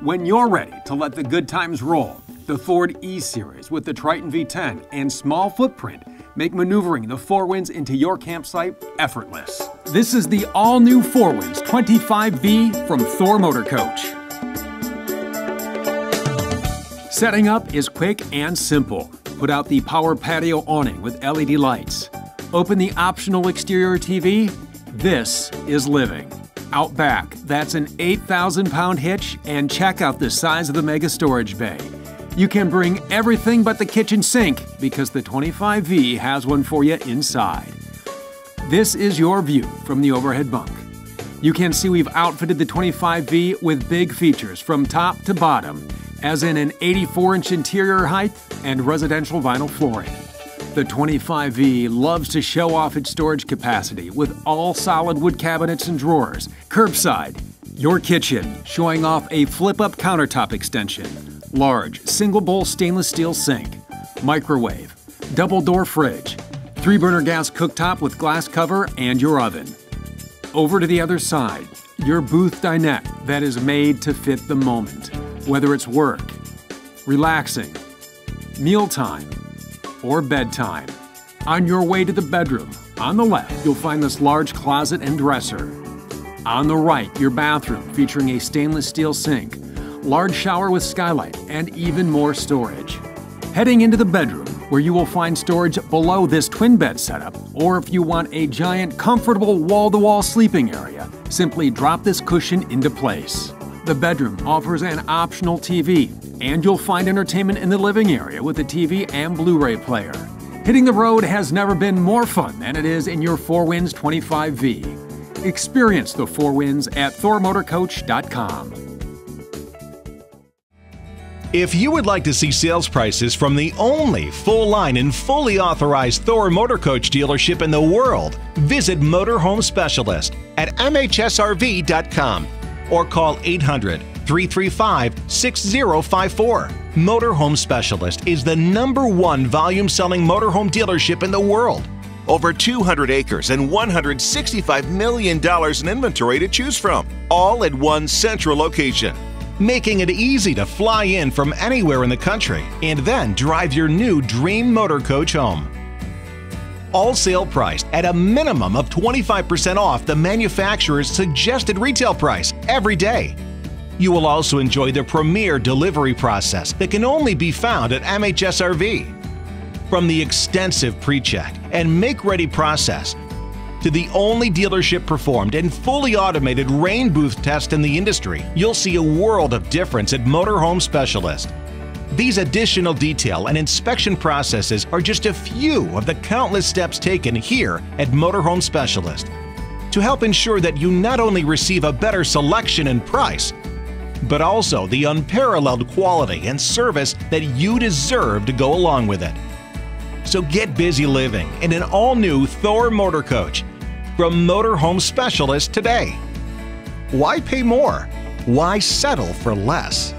When you're ready to let the good times roll, the Ford E-Series with the Triton V10 and small footprint make maneuvering the Four Winds into your campsite effortless. This is the all-new Four Winds 25V from Thor Motor Coach. Setting up is quick and simple. Put out the power patio awning with LED lights. Open the optional exterior TV. This is living. Out back, that's an 8,000-pound hitch, and check out the size of the mega storage bay. You can bring everything but the kitchen sink because the 25V has one for you inside. This is your view from the overhead bunk. You can see we've outfitted the 25V with big features from top to bottom, as in an 84-inch interior height and residential vinyl flooring. The 25V loves to show off its storage capacity with all solid wood cabinets and drawers. Curbside, your kitchen, showing off a flip-up countertop extension. Large, single-bowl stainless steel sink. Microwave. Double-door fridge. 3-burner gas cooktop with glass cover and your oven. Over to the other side, your booth dinette that is made to fit the moment. Whether it's work, relaxing, mealtime, or bedtime. On your way to the bedroom, on the left, you'll find this large closet and dresser. On the right, your bathroom featuring a stainless steel sink, large shower with skylight, and even more storage. Heading into the bedroom, where you will find storage below this twin bed setup, or if you want a giant, comfortable wall-to-wall sleeping area, simply drop this cushion into place. The bedroom offers an optional TV, and you'll find entertainment in the living area with a TV and Blu-ray player. Hitting the road has never been more fun than it is in your Four Winds 25V. Experience the Four Winds at thormotorcoach.com. If you would like to see sales prices from the only full-line and fully authorized Thor Motor Coach dealership in the world, visit Motorhome Specialist at mhsrv.com or call 800-335-6054. Motorhome Specialist is the #1 volume-selling motorhome dealership in the world. Over 200 acres and $165 million in inventory to choose from, all at one central location, making it easy to fly in from anywhere in the country and then drive your new dream motor coach home. All sale priced at a minimum of 25% off the manufacturer's suggested retail price every day. You will also enjoy the premier delivery process that can only be found at MHSRV. From the extensive pre-check and make-ready process to the only dealership performed and fully automated rain booth test in the industry, you'll see a world of difference at Motorhome Specialist. These additional detail and inspection processes are just a few of the countless steps taken here at Motorhome Specialist to help ensure that you not only receive a better selection and price, but also the unparalleled quality and service that you deserve to go along with it. So get busy living in an all-new Thor Motor Coach from Motorhome Specialist today. Why pay more? Why settle for less?